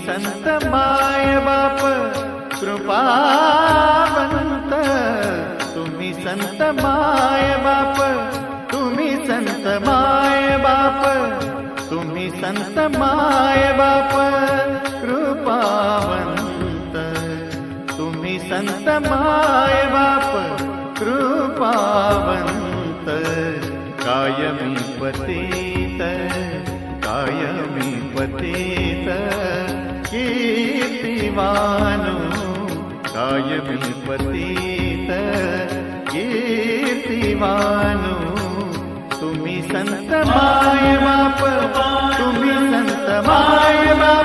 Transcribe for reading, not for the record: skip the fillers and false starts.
संत माय बाप कृपावंत, तुम्ही संत माय बाप, तुम्ही संत माय बाप, तुम्ही संत माय बाप कृपावंत, तुम्ही संत माय बाप कृपावंत, कायमी पतित, कायमी पतित कीर्तिवानो, कायमी पतित कीर्तिवानो, तुम्ही संत माय बाप, तुम्ही संत माय बाप,